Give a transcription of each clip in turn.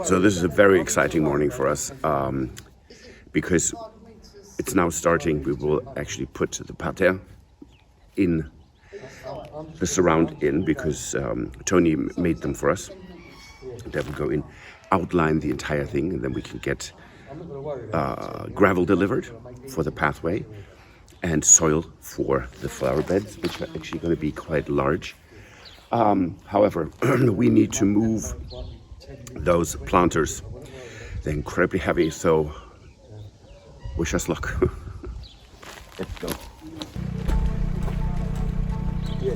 So this is a very exciting morning for us because it's now starting. We will actually put the parterre in the surround in because Tony made them for us. That will go in, outline the entire thing, and then we can get gravel delivered for the pathway and soil for the flower beds, which are actually going to be quite large. However, we need to move those planters. They're incredibly heavy, so wish us luck. Let's go. Yeah.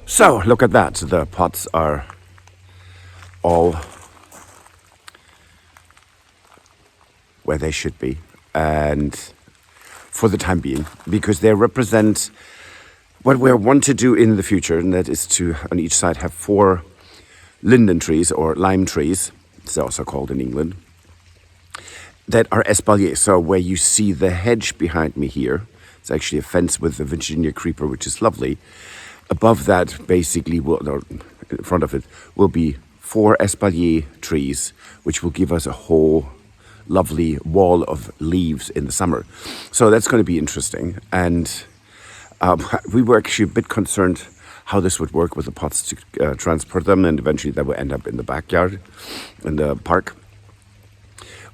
So look at that, the pots are all where they should be, and for the time being, because they represent what we want to do in the future, and that is to on each side have 4 linden trees or lime trees, it's also called in England, that are espalier. So where you see the hedge behind me here, it's actually a fence with a Virginia creeper, which is lovely. Above that, basically, or in front of it, will be 4 espalier trees, which will give us a whole lovely wall of leaves in the summer. So that's going to be interesting. And we were actually a bit concerned how this would work with the pots to transport them, and eventually that will end up in the backyard, in the park.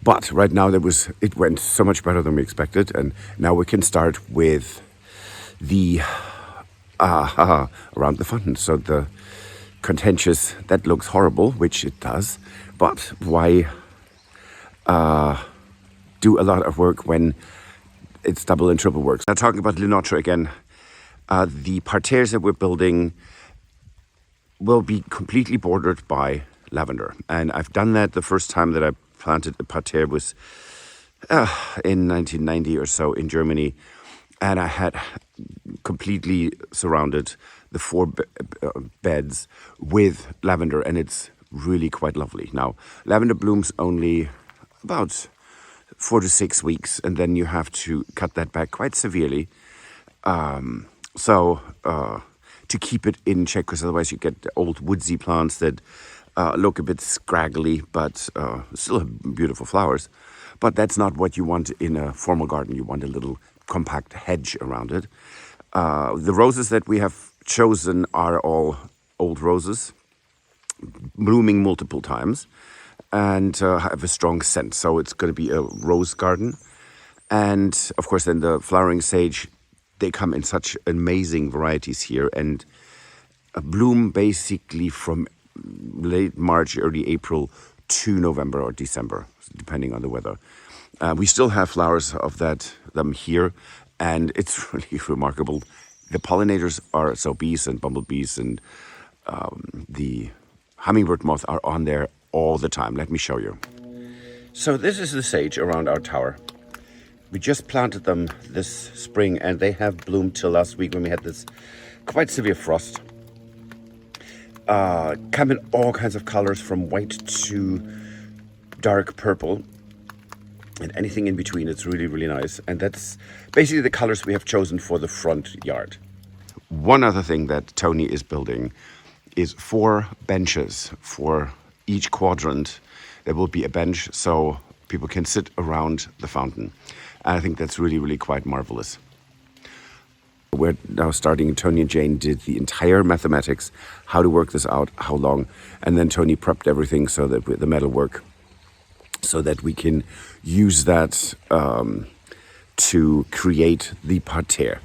But right now it went so much better than we expected, and now we can start with the around the fountain. So the contentious, that looks horrible, which it does, but why do a lot of work when it's double and triple work? Now talking about Le Notre again, the parterres that we're building will be completely bordered by lavender, and I've done that the first time that I planted a parterre was in 1990 or so in Germany, and I had completely surrounded the 4 beds with lavender, and it's really quite lovely. Now, lavender blooms only about 4 to 6 weeks, and then you have to cut that back quite severely. To keep it in check, because otherwise you get old woodsy plants that look a bit scraggly, but still have beautiful flowers. But that's not what you want in a formal garden. You want a little compact hedge around it. The roses that we have chosen are all old roses, blooming multiple times, and have a strong scent. So it's going to be a rose garden. And of course, then the flowering sage, they come in such amazing varieties here, and bloom basically from late March, early April to November or December, depending on the weather. We still have flowers of them here, and it's really remarkable. The pollinators are, so bees and bumblebees and the hummingbird moth are on there all the time. Let me show you. So this is the sage around our tower. We just planted them this spring, and they have bloomed till last week when we had this quite severe frost. Come in all kinds of colors, from white to dark purple, and anything in between. It's really, really nice. And that's basically the colors we have chosen for the front yard. One other thing that Tony is building is 4 benches for each quadrant. There will be a bench so people can sit around the fountain. And I think that's really, really quite marvelous. We're now starting. Tony and Jane did the entire mathematics, how to work this out, how long, and then Tony prepped everything so that the metalwork, so that we can use that to create the parterre.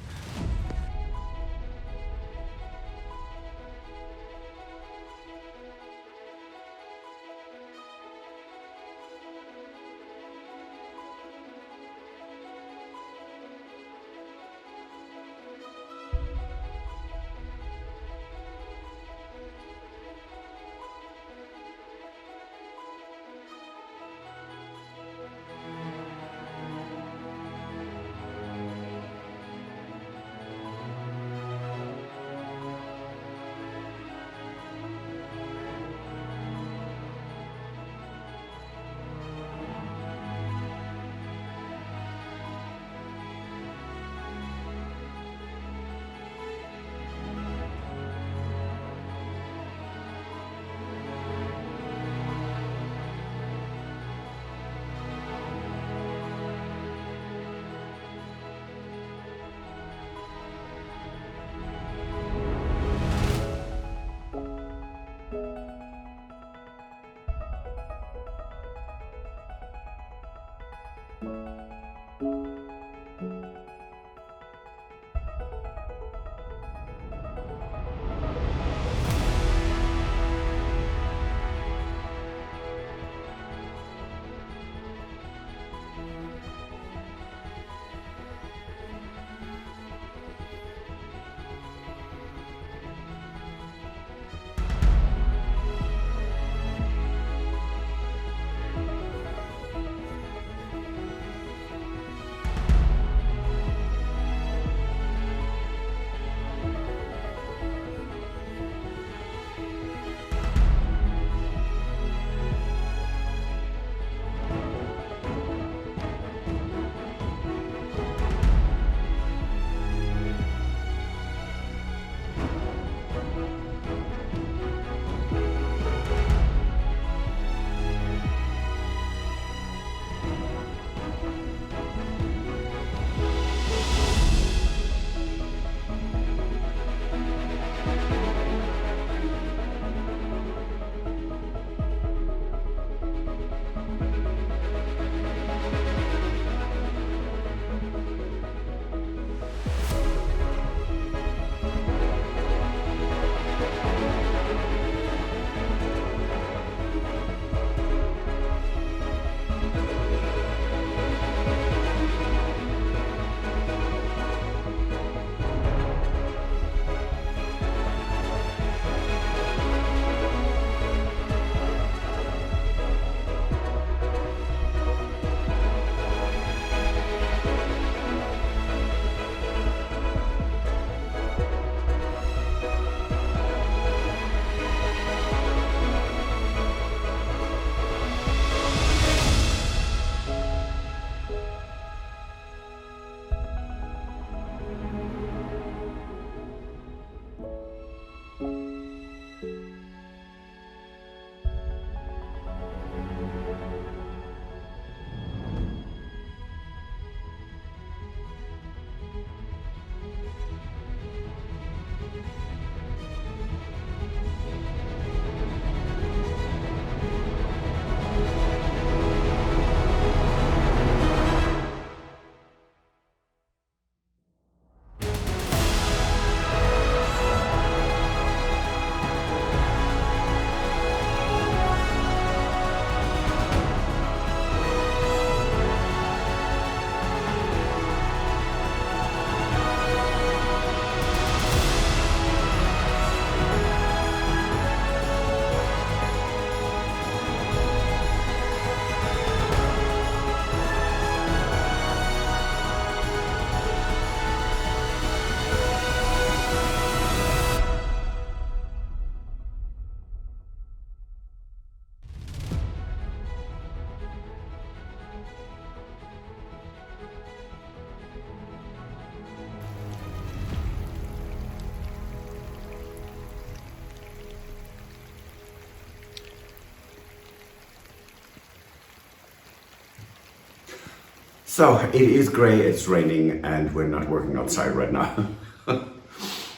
So it is grey, it's raining, and we're not working outside right now.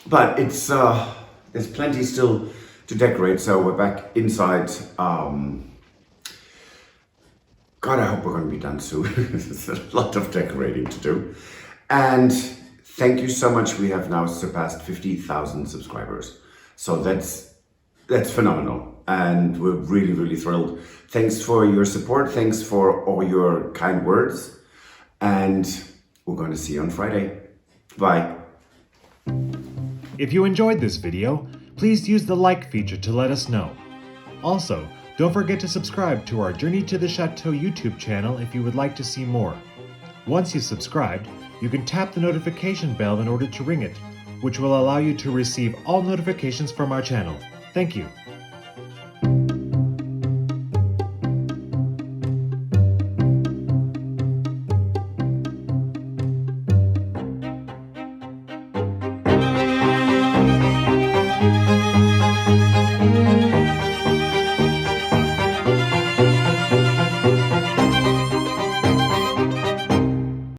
But it's there's plenty still to decorate, so we're back inside. God, I hope we're going to be done soon. There's a lot of decorating to do. And thank you so much. We have now surpassed 50,000 subscribers. So that's phenomenal. And we're really, really thrilled. Thanks for your support. Thanks for all your kind words. And we're going to see you on Friday. Bye. If you enjoyed this video, please use the like feature to let us know. Also, don't forget to subscribe to our Journey to the Chateau YouTube channel if you would like to see more. Once you've subscribed, you can tap the notification bell in order to ring it, which will allow you to receive all notifications from our channel. Thank you.